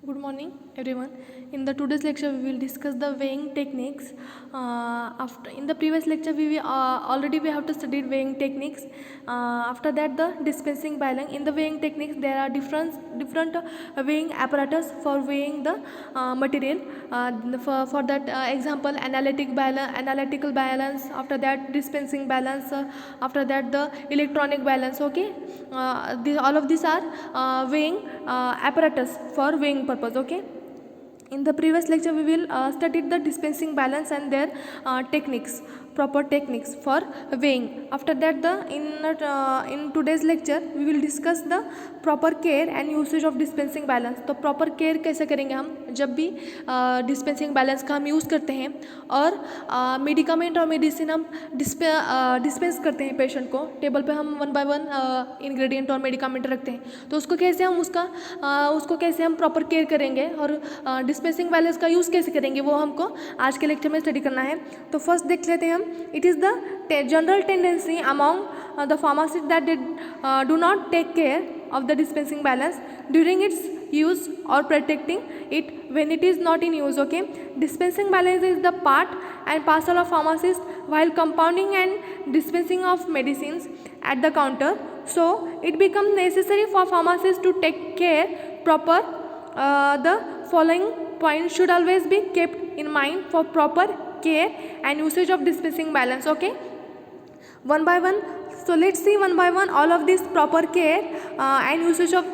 Good morning, everyone. In the today's lecture, we will discuss the weighing techniques. After in the previous lecture, already we have to study weighing techniques. After that, the dispensing balance. In the weighing techniques, there are different weighing apparatus for weighing the material. For that example, analytical balance. After that, dispensing balance. After that, the electronic balance. Okay, all of these are weighing apparatus for weighing purpose. Okay, in the previous lecture we will study the dispensing balance and their proper techniques for weighing. After that, in today's lecture we will discuss the proper care and usage of dispensing balance. तो proper care कैसे करेंगे हम जब भी dispensing balance का हम use करते हैं और मेडिकामेंट और मेडिसिन हम डिस्पेंस करते हैं पेशेंट को. टेबल पे हम 1 by 1 इंग्रेडिएंट और मेडिकामेंट रखते हैं, तो उसको कैसे हम प्रॉपर केयर करेंगे और डिस्पेंसिंग बैलेंस का यूज़ कैसे करेंगे वो हमको आज के लेक्चर में स्टडी करना है. तो फर्स्ट देख लेते हैं हम. It is the general tendency among the pharmacist that they do not take care of the dispensing balance during its use or protecting it when it is not in use. Okay, dispensing balance is the part and parcel of pharmacist while compounding and dispensing of medicines at the counter. So it becomes necessary for pharmacists to take care proper. The following points should always be kept in mind for proper care and usage of dispensing balance. Okay, one by one. So let's see one by one all of this proper care and usage of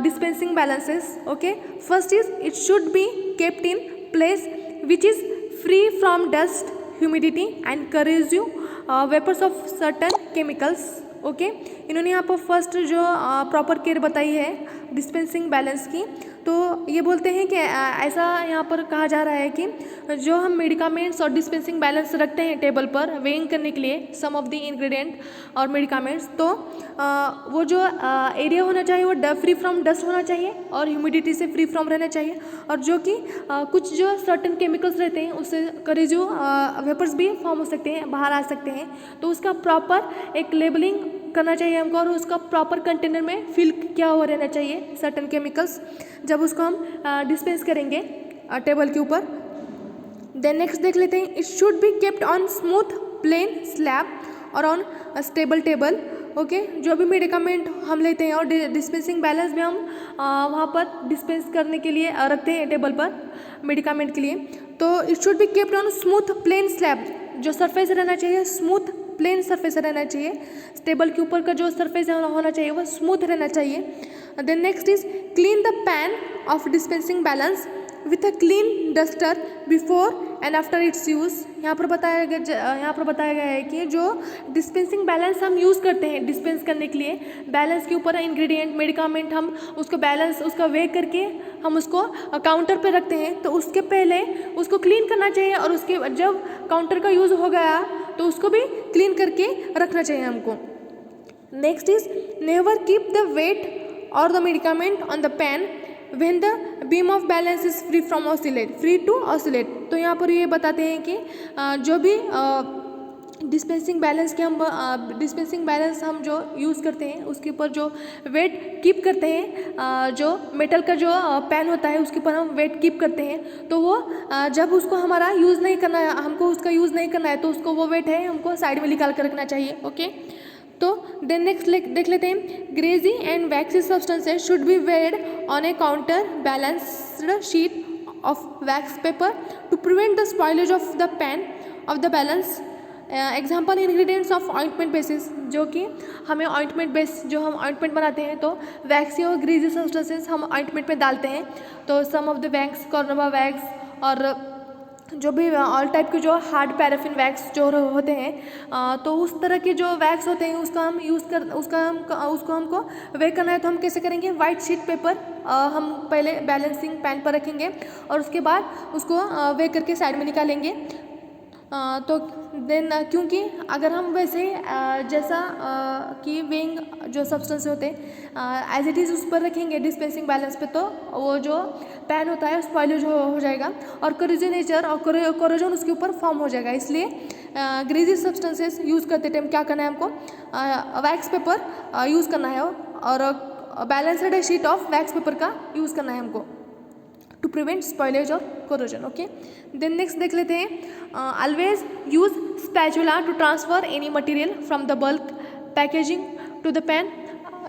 dispensing balances. Okay, first is it should be kept in place which is free from dust, humidity and corrosive vapors of certain chemicals. Okay, इन्होंने यहाँ पर first जो proper care बताई है dispensing balance की, तो ये बोलते हैं कि ऐसा यहाँ पर कहा जा रहा है कि जो हम मेडिकामेंट्स और डिस्पेंसिंग बैलेंस रखते हैं टेबल पर वेइंग करने के लिए सम ऑफ द इंग्रेडिएंट और मेडिकामेंट्स, तो वो जो एरिया होना चाहिए वो फ्री फ्रॉम डस्ट होना चाहिए और ह्यूमिडिटी से फ्री फ्रॉम रहना चाहिए, और जो कि कुछ जो सर्टन केमिकल्स रहते हैं उससे करेजो वेपर्स भी फॉर्म हो सकते हैं, बाहर आ सकते हैं, तो उसका प्रॉपर एक लेबलिंग करना चाहिए हमको और उसका प्रॉपर कंटेनर में फिल क्या हो रहना चाहिए सर्टन केमिकल्स जब उसको हम डिस्पेंस करेंगे टेबल के ऊपर. देन नेक्स्ट देख लेते हैं. It should be kept on smooth plain slab और ऑन स्टेबल टेबल. ओके, जो भी मेडिकामेंट हम लेते हैं और डिस्पेंसिंग बैलेंस भी हम वहाँ पर डिस्पेंस करने के लिए रखते हैं टेबल पर मेडिकामेंट के लिए, तो it should be kept on smooth plain slab. जो सरफेस रहना चाहिए स्मूथ प्लेन सरफेस रहना चाहिए, टेबल के ऊपर का जो सरफेस होना चाहिए वो स्मूथ रहना चाहिए. Then next is clean the pan of dispensing balance with a clean duster before and after its use. यहाँ पर बताया गया है कि जो डिस्पेंसिंग बैलेंस हम यूज़ करते हैं डिस्पेंस करने के लिए, बैलेंस के ऊपर इंग्रेडिएंट मेडिकामेंट हम उसको बैलेंस उसका वे करके हम उसको काउंटर पे रखते हैं, तो उसके पहले उसको क्लीन करना चाहिए और उसके जब काउंटर का यूज़ हो गया तो उसको भी क्लीन करके रखना चाहिए हमको. Next is never keep the weight और the medicament on the pan when the beam of balance is free to oscillate. तो यहाँ पर ये बताते हैं कि जो भी डिस्पेंसिंग बैलेंस हम जो यूज़ करते हैं उसके ऊपर जो वेट कीप करते हैं, जो मेटल का जो पैन होता है उसके ऊपर हम वेट कीप करते हैं, तो वो जब उसको हमारा यूज़ नहीं करना है, हमको उसका यूज़ नहीं करना है, तो उसको वो वेट है हमको साइड में निकाल कर रखना चाहिए. ओके, तो देन नेक्स्ट देख लेते हैं. Greasy and waxy substances should be weighed on a counter balanced sheet of wax paper to prevent the spoilage of the pan of the balance. Example ingredients of ointment basis, जो कि हमें ointment base जो हम ointment बनाते हैं तो वैक्सी और greasy substances हम ऑइंटमेंट में डालते हैं, तो सम ऑफ द वैक्स कॉर्नोवा वैक्स और जो भी ऑल टाइप के जो हार्ड पैराफिन वैक्स जो होते हैं, तो उस तरह के जो वैक्स होते हैं उसको हमको वे करना है, तो हम कैसे करेंगे. वाइट शीट पेपर हम पहले बैलेंसिंग पैन पर रखेंगे और उसके बाद उसको वे करके साइड में निकालेंगे. तो देन क्योंकि अगर हम वैसे जैसा कि वेइंग जो सब्सटेंस होते हैं एज इट इज़ उस पर रखेंगे डिस्पेंसिंग बैलेंस पे, तो वो जो पैन होता है स्पॉइलेज हो जाएगा और कोरोजनेचर और कोरोजन उसके ऊपर फॉर्म हो जाएगा. इसलिए ग्रीजी सब्सटेंसेस यूज़ करते टाइम क्या करना है हमको, वैक्स पेपर यूज़ करना है और balanced sheet of wax paper का यूज़ करना है हमको. टू प्रिवेंट स्पॉइलेज और कोरोजन. ओके, देन नेक्स्ट देख लेते हैं. Always use spatula to transfer any material from the bulk packaging to the pan.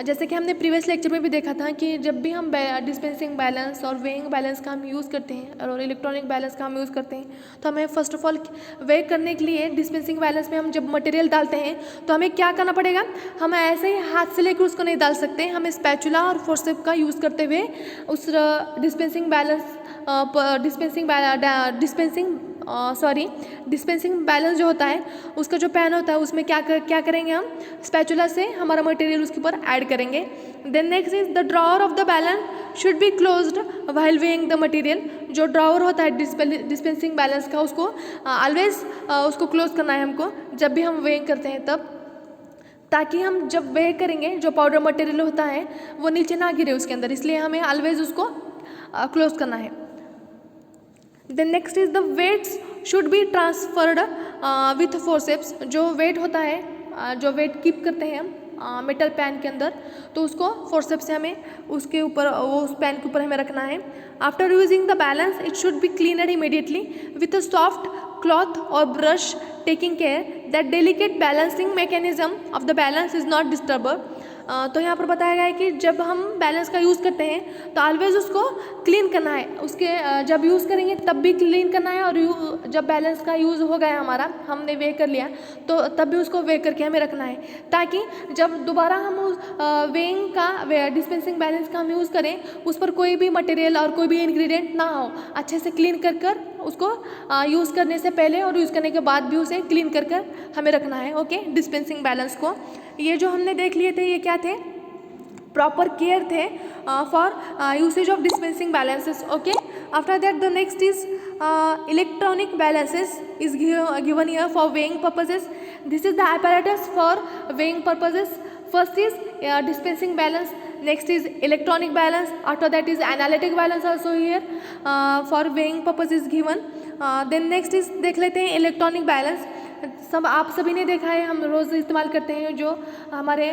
जैसे कि हमने प्रीवियस लेक्चर में भी देखा था कि जब भी हम डिस्पेंसिंग बैलेंस और वेइंग बैलेंस का हम यूज़ करते हैं और इलेक्ट्रॉनिक बैलेंस का हम यूज़ करते हैं, तो हमें फर्स्ट ऑफ ऑल वे करने के लिए डिस्पेंसिंग बैलेंस में हम जब मटेरियल डालते हैं तो हमें क्या करना पड़ेगा. हम ऐसे ही हाथ से लेकर उसको नहीं डाल सकते, हमें स्पैचुला और फोर्सेप का यूज़ करते हुए उस डिस्पेंसिंग बैलेंस जो होता है उसका जो पैन होता है उसमें क्या करेंगे, हम स्पैचुला से हमारा मटेरियल उसके ऊपर ऐड करेंगे. Then next is the drawer of the balance should be closed while weighing the material. जो ड्रॉवर होता है डिस्पेंसिंग बैलेंस का उसको ऑलवेज उसको क्लोज करना है हमको जब भी हम वेइंग करते हैं तब, ताकि हम जब वे करेंगे जो पाउडर मटेरियल होता है वो नीचे ना गिरे उसके अंदर, इसलिए हमें ऑलवेज उसको क्लोज करना है. Then next is the weights should be transferred with forceps. जो वेट होता है जो वेट कीप करते हैं हम मेटल पैन के अंदर, तो उसको फोर्सेप्स से हमें उसके ऊपर उस पैन के ऊपर हमें रखना है. After using the balance it should be cleaned immediately with a soft cloth और brush, taking care that delicate balancing mechanism of the balance is not disturb. तो यहाँ पर बताया गया है कि जब हम बैलेंस का यूज़ करते हैं तो ऑलवेज उसको क्लीन करना है, उसके जब यूज़ करेंगे तब भी क्लीन करना है, और जब बैलेंस का यूज़ हो गया हमारा, हमने वे कर लिया तो तब भी उसको वे करके हमें रखना है, ताकि जब दोबारा हम उस वेइंग का डिस्पेंसिंग बैलेंस का हम यूज़ करें उस पर कोई भी मटेरियल और कोई भी इंग्रेडिएंट ना हो. अच्छे से क्लीन कर उसको यूज़ करने से पहले और यूज़ करने के बाद भी उसे क्लीन कर हमें रखना है. ओके, डिस्पेंसिंग बैलेंस को ये जो हमने देख लिए थे ये क्या थे, प्रॉपर केयर थे for usage of dispensing balances. Okay, after that the next is electronic balances is given here for weighing purposes. This is the apparatus for weighing purposes. First is dispensing balance, next is electronic balance, after that is analytic balance also here for weighing purpose is given. Then next is देख लेते हैं electronic balance. सब आप सभी ने देखा है, हम रोज़ इस्तेमाल करते हैं जो हमारे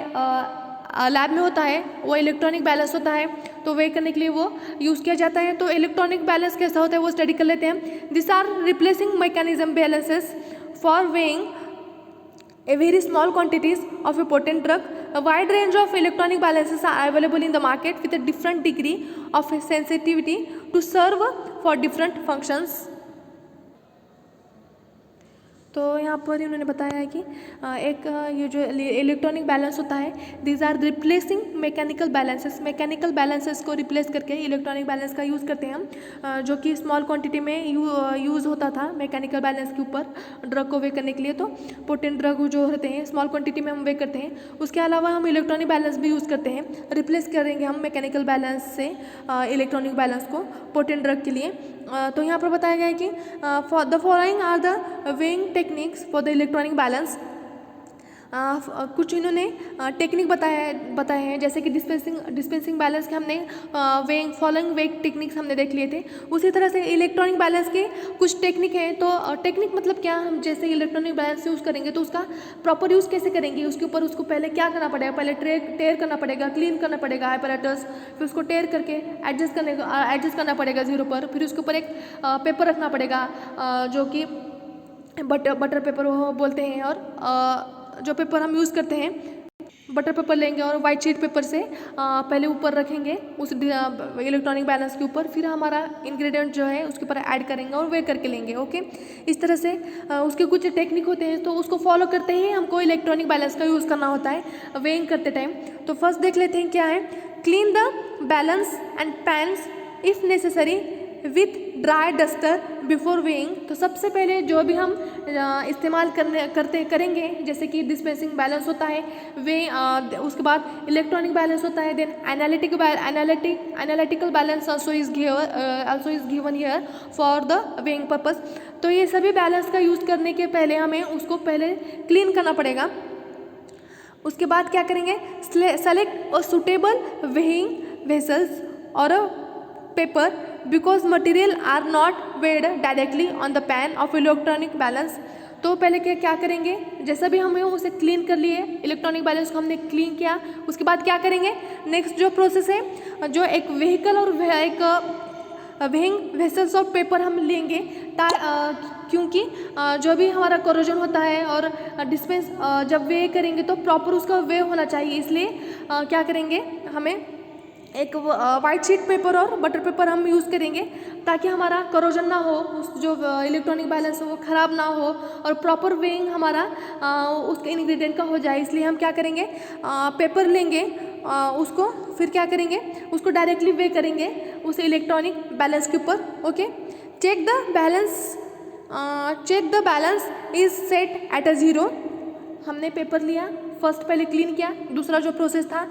लैब में होता है वो इलेक्ट्रॉनिक बैलेंस होता है, तो वे करने के लिए वो यूज़ किया जाता है. तो इलेक्ट्रॉनिक बैलेंस कैसा होता है वो स्टडी कर लेते हैं. This are replacing mechanism balances for weighing a very small quantities of a potent drug. A wide range of electronic balances are available in the market with a different degree of sensitivity to serve for different functions. तो यहाँ पर इन्होंने बताया है कि एक ये जो इलेक्ट्रॉनिक बैलेंस होता है, these are replacing mechanical balances. Mechanical balances को रिप्लेस करके इलेक्ट्रॉनिक बैलेंस का यूज़ करते हैं हम, जो कि स्मॉल क्वांटिटी में यूज़ होता था मैकेनिकल बैलेंस के ऊपर ड्रग को वे करने के लिए. तो पोटेंट ड्रग जो होते हैं स्मॉल क्वांटिटी में हम वे करते हैं. उसके अलावा हम इलेक्ट्रॉनिक बैलेंस भी यूज़ करते हैं, रिप्लेस करेंगे हम मैकेनिकल बैलेंस से इलेक्ट्रॉनिक बैलेंस को पोटेंट ड्रग के लिए. तो यहाँ पर बताया गया है कि for the following are the weighing techniques for the electronic balance. कुछ इन्होंने टेक्निक बताए हैं, जैसे कि डिस्पेंसिंग बैलेंस के हमने वेइंग फॉलोइंग वेइंग टेक्निक्स हमने देख लिए थे. उसी तरह से इलेक्ट्रॉनिक बैलेंस के कुछ टेक्निक हैं. तो टेक्निक मतलब क्या, हम जैसे इलेक्ट्रॉनिक बैलेंस यूज़ करेंगे तो उसका प्रॉपर यूज़ कैसे करेंगे, उसके ऊपर उसको पहले क्या करना पड़ेगा, पहले टेयर करना पड़ेगा, क्लीन करना पड़ेगा apparatus, फिर उसको टेयर करके एडजस्ट करना पड़ेगा जीरो पर, फिर उसके ऊपर एक पेपर रखना पड़ेगा जो कि बटर पेपर वो बोलते हैं, और जो पेपर हम यूज़ करते हैं बटर पेपर लेंगे और वाइट शीट पेपर से पहले ऊपर रखेंगे उस इलेक्ट्रॉनिक बैलेंस के ऊपर, फिर हमारा इंग्रेडिएंट जो है उसके ऊपर ऐड करेंगे और वे करके लेंगे. ओके, इस तरह से उसके कुछ टेक्निक होते हैं, तो उसको फॉलो करते ही हमको इलेक्ट्रॉनिक बैलेंस का यूज़ करना होता है वेइंग करते टाइम. तो फर्स्ट देख लेते हैं क्या है. Clean the balance and pans if necessary with dry duster before weighing. तो सबसे पहले जो भी हम इस्तेमाल करेंगे, जैसे कि डिस्पेंसिंग बैलेंस होता है, उसके बाद इलेक्ट्रॉनिक बैलेंस होता है, then analytical balance also is given here for the weighing purpose. तो ये सभी बैलेंस का यूज़ करने के पहले हमें उसको पहले क्लीन करना पड़ेगा. उसके बाद क्या करेंगे, select a suitable weighing vessels और a paper because material are not weighed directly on the pan of electronic balance. तो पहले क्या करेंगे, जैसा भी हमें उसे क्लीन कर लिए, इलेक्ट्रॉनिक बैलेंस को हमने क्लीन किया, उसके बाद क्या करेंगे, नेक्स्ट जो प्रोसेस है, जो एक व्हीकल और एक वेइंग वेसल्स ऑफ पेपर हम लेंगे क्योंकि जो भी हमारा कोरोजन होता है और डिस्पेंस जब वे करेंगे तो प्रॉपर उसका वे होना चाहिए, इसलिए क्या करेंगे, हमें एक वाइट शीट पेपर और बटर पेपर हम यूज़ करेंगे ताकि हमारा करोजन ना हो, उस जो इलेक्ट्रॉनिक बैलेंस हो वो ख़राब ना हो और प्रॉपर वेइंग हमारा उसके इंग्रेडिएंट का हो जाए। इसलिए हम क्या करेंगे, पेपर लेंगे, उसको फिर क्या करेंगे, उसको डायरेक्टली वे करेंगे उस इलेक्ट्रॉनिक बैलेंस के ऊपर। Okay, check the balance is set at a 0। हमने पेपर लिया, फर्स्ट पहले क्लीन किया, दूसरा जो प्रोसेस था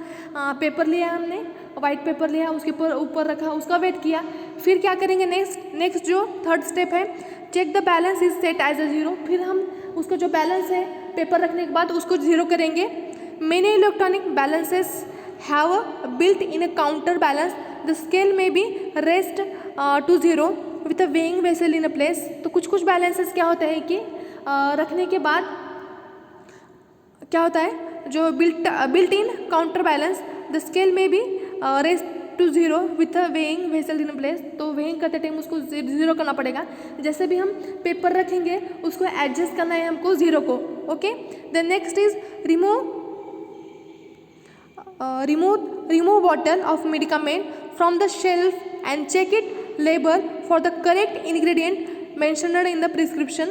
पेपर लिया, हमने वाइट पेपर लिया, उसके ऊपर रखा, उसका वेट किया। फिर क्या करेंगे, नेक्स्ट जो थर्ड स्टेप है, check the balance is set as a 0। फिर हम उसका जो बैलेंस है पेपर रखने के बाद उसको 0 करेंगे। Many electronic balances have built in a counter balance, the scale may be reset to 0 with a weighing vessel in a place. तो कुछ बैलेंसेस क्या होता है कि रखने के बाद क्या होता है, जो built in counter balance, the scale may be reset to 0 with a weighing vessel in place. तो वेइंग करते टाइम उसको 0 करना पड़ेगा। जैसे भी हम पेपर रखेंगे उसको एडजस्ट करना है हमको 0 को। Okay, the next is remove bottle of medicament from the shelf and check it label for the correct ingredient mentioned in the prescription।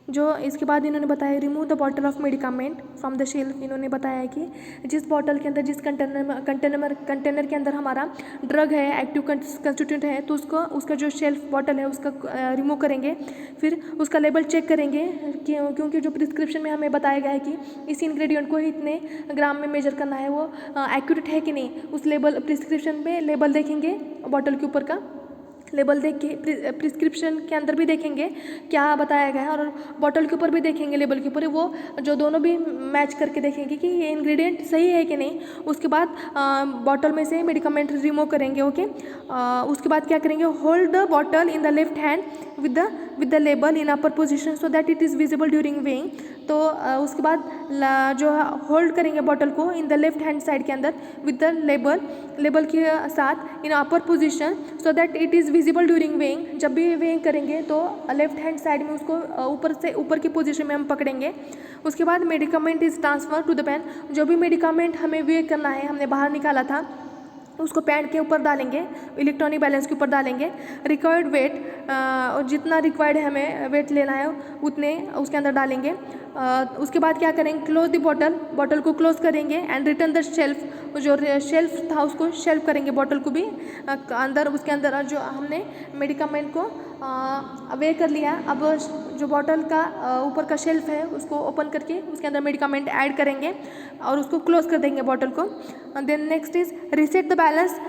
जो इसके बाद इन्होंने बताया remove the bottle of medicament from the shelf. इन्होंने बताया कि जिस bottle के अंदर, जिस कंटेनर के अंदर हमारा ड्रग है, एक्टिव कंस्टिट्यूएंट है, तो उसका जो शेल्फ बॉटल है उसका रिमूव करेंगे। फिर उसका लेबल चेक करेंगे क्योंकि जो प्रिस्क्रिप्शन में हमें बताया गया है कि इस इंग्रेडिएंट को इतने ग्राम में मेजर करना है, वो एक्यूरेट है कि नहीं, उस प्रिस्क्रिप्शन में लेबल देखेंगे, बॉटल के ऊपर का लेबल देख के प्रिस्क्रिप्शन के अंदर भी देखेंगे क्या बताया गया है और बॉटल के ऊपर भी देखेंगे, लेबल के ऊपर, वो जो दोनों भी मैच करके देखेंगे कि ये इंग्रेडिएंट सही है कि नहीं। उसके बाद बॉटल में से मेडिकामेंट रिमूव करेंगे। ओके, उसके बाद क्या करेंगे, hold the bottle in the left hand with the label in upper position so that it is visible during weighing. तो उसके बाद जो होल्ड करेंगे बॉटल को in the left hand side के अंदर विद द लेबल के साथ in upper position so that it is visible during weighing. जब भी वेइंग करेंगे तो लेफ्ट हैंड साइड में उसको ऊपर की पोजीशन में हम पकड़ेंगे। उसके बाद medicament is transfer to the pan. जो भी मेडिकामेंट हमें वे करना है, हमने बाहर निकाला था, उसको पैड के ऊपर डालेंगे, इलेक्ट्रॉनिक बैलेंस के ऊपर डालेंगे। रिक्वायर्ड वेट, जितना रिक्वायर्ड है हमें वेट लेना है उतने उसके अंदर डालेंगे। उसके बाद क्या करेंगे, क्लोज द बॉटल को क्लोज करेंगे एंड रिटर्न द शेल्फ। जो शेल्फ था उसको शेल्फ करेंगे, बॉटल को भी अंदर, उसके अंदर जो हमने मेडिकामेंट को वे कर लिया। अब जो बॉटल का ऊपर का शेल्फ है उसको ओपन करके उसके अंदर मेडिकामेंट ऐड करेंगे और उसको क्लोज कर देंगे बॉटल को। Then next is reset the balance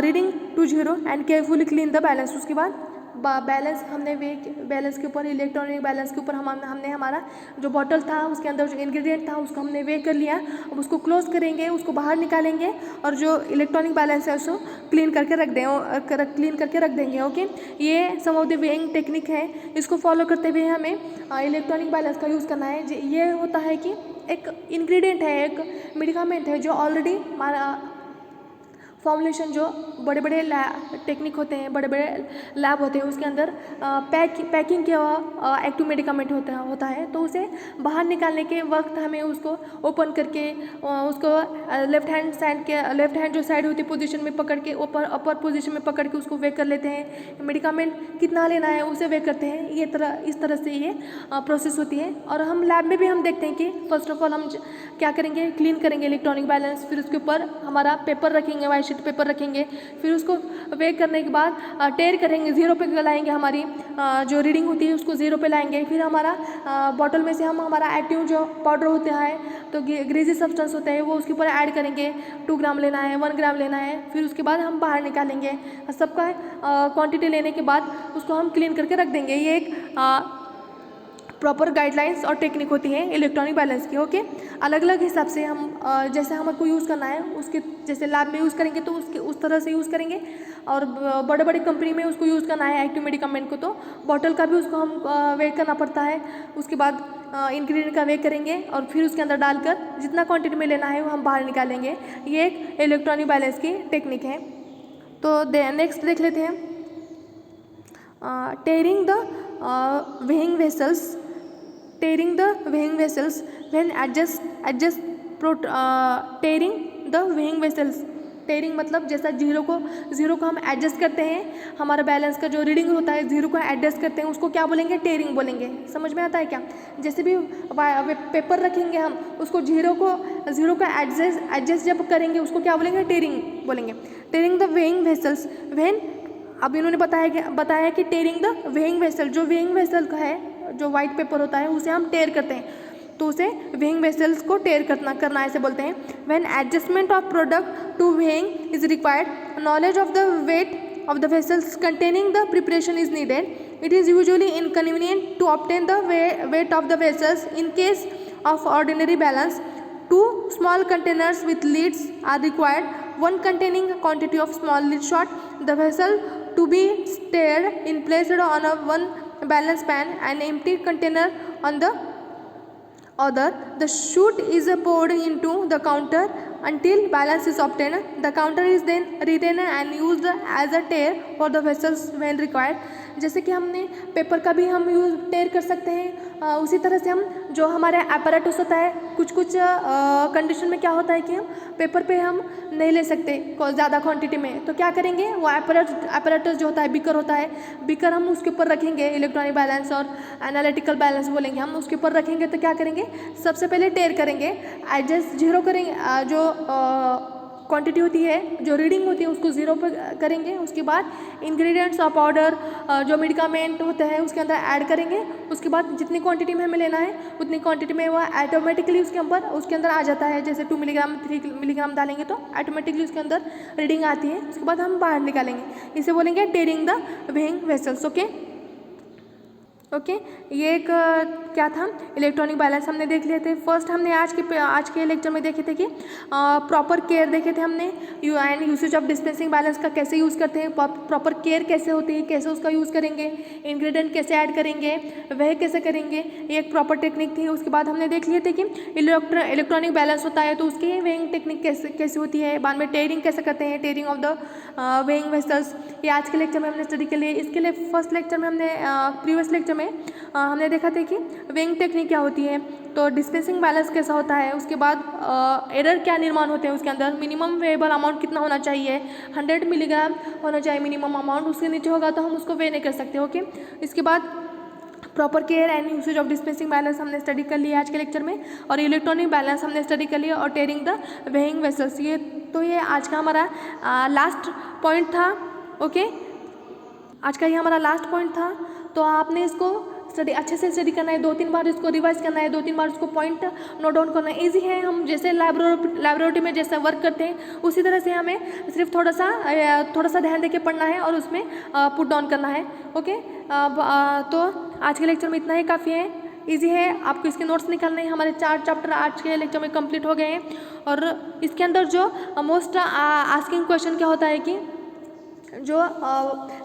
reading to 0 and carefully clean the balance. उसके बाद बैलेंस हमने बैलेंस के ऊपर, इलेक्ट्रॉनिक बैलेंस के ऊपर हमने हमारा जो बॉटल था उसके अंदर जो इंग्रेडिएंट था उसको हमने वे कर लिया। अब उसको क्लोज करेंगे, उसको बाहर निकालेंगे और जो इलेक्ट्रॉनिक बैलेंस है उसको क्लीन करके रख देंगे। ओके, ये सम ऑफ द वेइंग टेक्निक है, इसको फॉलो करते हुए हमें इलेक्ट्रॉनिक बैलेंस का यूज़ करना है। ये होता है कि एक इंग्रेडिएंट है, एक मेडिकामेंट है जो ऑलरेडी हमारा फॉर्मुलेशन, जो बड़े बड़े टेक्निक होते हैं, बड़े बड़े लैब होते हैं, उसके अंदर पैकिंग किया हुआ एक्टिव मेडिकामेंट होता है। तो उसे बाहर निकालने के वक्त हमें उसको ओपन करके उसको लेफ्ट हैंड जो साइड होती है पोजीशन में पकड़ के, अपर पोजीशन में पकड़ के उसको वे कर लेते हैं। मेडिकामेंट कितना लेना है उसे वे करते हैं। इस तरह से ये प्रोसेस होती है। और हम लैब में भी हम देखते हैं कि फर्स्ट ऑफ ऑल हम क्या करेंगे, क्लीन करेंगे इलेक्ट्रॉनिक बैलेंस, फिर उसके ऊपर हमारा पेपर रखेंगे, वाइट शीट पेपर रखेंगे, फिर उसको वे करने के बाद टेयर करेंगे, 0 पे लाएंगे, हमारी जो रीडिंग होती है उसको 0 पे लाएंगे। फिर हमारा बॉटल में से हम हमारा एक्टिव जो पाउडर होता है, तो ग्रीजी सब्सटेंस होता है, वो उसके ऊपर ऐड करेंगे। 2 ग्राम लेना है, 1 ग्राम लेना है, फिर उसके बाद हम बाहर निकालेंगे। सबका क्वांटिटी लेने के बाद उसको हम क्लीन करके रख देंगे। ये एक प्रॉपर गाइडलाइंस और टेक्निक होती है इलेक्ट्रॉनिक बैलेंस की। ओके, अलग अलग हिसाब से हम जैसे हमको यूज़ करना है उसके, जैसे लैब में यूज़ करेंगे तो उस तरह से यूज़ करेंगे, और बड़े बड़े कंपनी में उसको यूज़ करना है एक्टिव मेडिकामेंट को, तो बॉटल का भी उसको हम वे करना पड़ता है। उसके बाद इंग्रेडिएंट का वे करेंगे और फिर उसके अंदर डालकर जितना क्वांटिटी में लेना है वो हम बाहर निकालेंगे। ये एक इलेक्ट्रॉनिक बैलेंस की टेक्निक है। तो नेक्स्ट देख लेते हैं, tearing the weighing vessels, tearing the weighing vessels when adjust tearing the weighing vessels, taring मतलब जैसा जीरो को हम एडजस्ट करते हैं, हमारा बैलेंस का जो रीडिंग होता है जीरो को एडजस्ट करते हैं, उसको क्या बोलेंगे, टेयरिंग बोलेंगे। समझ में आता है क्या? जैसे भी पेपर रखेंगे हम, उसको जीरो को एडजस्ट जब करेंगे उसको क्या बोलेंगे, टेयरिंग बोलेंगे। Taring the weighing vessels when, अब इन्होंने बताया कि टेयरिंग द वेइंग वेसल, जो वेइंग वेसल का है, जो वाइट पेपर होता है उसे हम टेयर करते हैं, तो उसे वेइंग वेसल्स को टेयर करना ऐसे बोलते हैं। When adjustment of product to weighing is required, knowledge of the weight of the vessels containing the preparation is needed, it is usually inconvenient to obtain the weight of the vessels in case of ordinary balance. 2 small containers with lids are required, one containing a quantity of small lid shot, the vessel to be stirred in placed on a one balance pan, an empty container on the other. The shoot is poured into the counter until balance is obtained. The counter is then retained and used as a tear for the vessels when required. जैसे कि हमने paper का भी हम टेयर कर सकते हैं, उसी तरह से हम जो हमारे एपरेटस होता है, कुछ कंडीशन में क्या होता है कि हम पेपर पे हम नहीं ले सकते ज़्यादा क्वांटिटी में, तो क्या करेंगे, वो एपरेटस जो होता है, बीकर हम उसके ऊपर रखेंगे, इलेक्ट्रॉनिक बैलेंस और एनालिटिकल बैलेंस बोलेंगे, हम उसके ऊपर रखेंगे तो क्या करेंगे, सबसे पहले टेयर करेंगे, एडजस्ट जीरो करेंगे, जो क्वांटिटी होती है, जो रीडिंग होती है उसको ज़ीरो पर करेंगे, उसके बाद इंग्रेडिएंट्स और पाउडर जो मेडिकामेंट होते हैं उसके अंदर ऐड करेंगे, उसके बाद जितनी क्वांटिटी में हमें लेना है उतनी क्वांटिटी में वो ऑटोमेटिकली उसके अंदर आ जाता है। जैसे 2 मिलीग्राम 3 मिलीग्राम डालेंगे तो ऑटोमेटिकली उसके अंदर रीडिंग आती है, उसके बाद हम बाहर निकालेंगे, इसे बोलेंगे taring the weighing vessels. Okay, ये एक क्या था, इलेक्ट्रॉनिक बैलेंस हमने देख लिए थे। फर्स्ट हमने आज के लेक्चर में देखे थे कि प्रॉपर केयर देखे थे हमने, and usage of dispensing balance का कैसे यूज़ करते हैं, प्रॉपर केयर कैसे होती है, कैसे उसका यूज़ करेंगे, इंग्रेडिएंट कैसे ऐड करेंगे, वह कैसे करेंगे, ये एक प्रॉपर टेक्निक थी। उसके बाद हमने देख लिए थे कि इलेक्ट्रॉनिक बैलेंस होता है तो उसकी वेइंग टेक्निक कैसे होती है, बाद में टेयरिंग कैसे करते हैं, taring of the weighing vessels, ये आज के लेक्चर में हमने स्टडी के लिए। इसके लिए फर्स्ट लेक्चर में हमने प्रीवियस लेक्चर में हमने देखा था कि वेइंग टेक्निक क्या होती है, तो डिस्पेंसिंग बैलेंस कैसा होता है, उसके बाद एरर क्या निर्माण होते हैं उसके अंदर, मिनिमम वेएबल अमाउंट कितना होना चाहिए, 100 मिलीग्राम होना चाहिए मिनिमम अमाउंट, उसके नीचे होगा तो हम उसको वे नहीं कर सकते। ओके, इसके बाद proper care and usage of dispensing balance हमने स्टडी कर लिया आज के लेक्चर में, और इलेक्ट्रॉनिक बैलेंस हमने स्टडी कर लिया, और टेयरिंग द वेइंग वेसल्स, ये आज का हमारा लास्ट पॉइंट था। ओके, आज का ये हमारा लास्ट पॉइंट था, तो आपने इसको अच्छे से स्टडी करना है, 2-3 बार इसको रिवाइज करना है, 2-3 बार उसको पॉइंट नोट डाउन करना है। ईजी है, हम जैसे लाइब्रेरी में जैसा वर्क करते हैं उसी तरह से हमें सिर्फ थोड़ा सा ध्यान देके पढ़ना है और उसमें पुट डाउन करना है। ओके, तो आज के लेक्चर में इतना ही काफ़ी है, ईजी है, आपको इसके नोट्स निकालने हैं। हमारे 4 चैप्टर आज के लेक्चर में कंप्लीट हो गए हैं, और इसके अंदर जो मोस्ट आस्किंग क्वेश्चन क्या होता है कि जो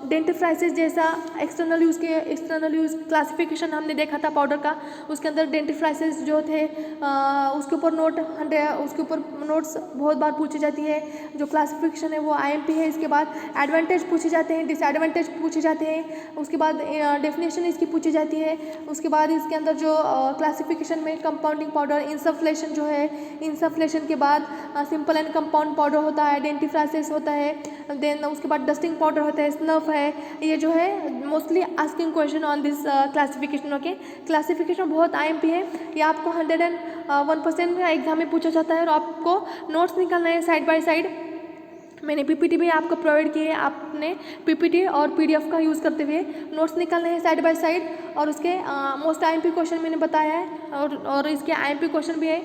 डेंटिफ्राइसिस जैसा एक्सटर्नल यूज़ क्लासिफिकेशन हमने देखा था पाउडर का, उसके अंदर डेंटिफ्राइसिस जो थे उसके ऊपर नोट्स बहुत बार पूछी जाती है। जो क्लासिफिकेशन है वो आईएमपी है। इसके बाद एडवांटेज पूछे जाते हैं, डिसएडवांटेज पूछे जाते हैं, उसके बाद डेफिनेशन इसकी पूछी जाती है। उसके बाद इसके अंदर जो क्लासिफिकेशन में कंपाउंडिंग पाउडर, इंसफ्लेशन जो है, इंसफ्लेशन के बाद सिंपल एंड कंपाउंड पाउडर होता है, डेंटिफ्राइसिस होता है, देन उसके बाद डस्टिंग पाउडर होता है, स्नफ है। ये जो है mostly asking question on this classification. Okay, classification बहुत आईएमपी है, ये आपको 101% एग्जाम में पूछा जाता है, और आपको नोट्स निकालना है साइड बाय साइड। मैंने पीपीटी भी आपको प्रोवाइड की है, आपने पीपीटी और पीडीएफ का यूज़ करते हुए नोट्स निकालने हैं साइड बाय साइड, और उसके मोस्ट आईएमपी क्वेश्चन मैंने बताया है, और इसके आईएमपी क्वेश्चन भी है,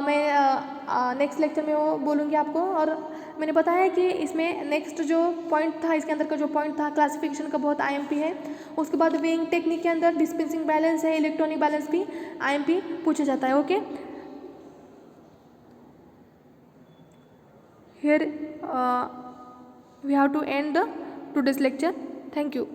मैं नेक्स्ट लेक्चर में वो बोलूँगी आपको। और मैंने बताया कि इसमें नेक्स्ट जो पॉइंट था, इसके अंदर का जो पॉइंट था क्लासिफिकेशन का, बहुत आईएमपी है। उसके बाद वेइंग टेक्निक के अंदर डिस्पेंसिंग बैलेंस है, इलेक्ट्रॉनिक बैलेंस भी आईएमपी पूछा जाता है। Okay, here we have to end the today's lecture. Thank you.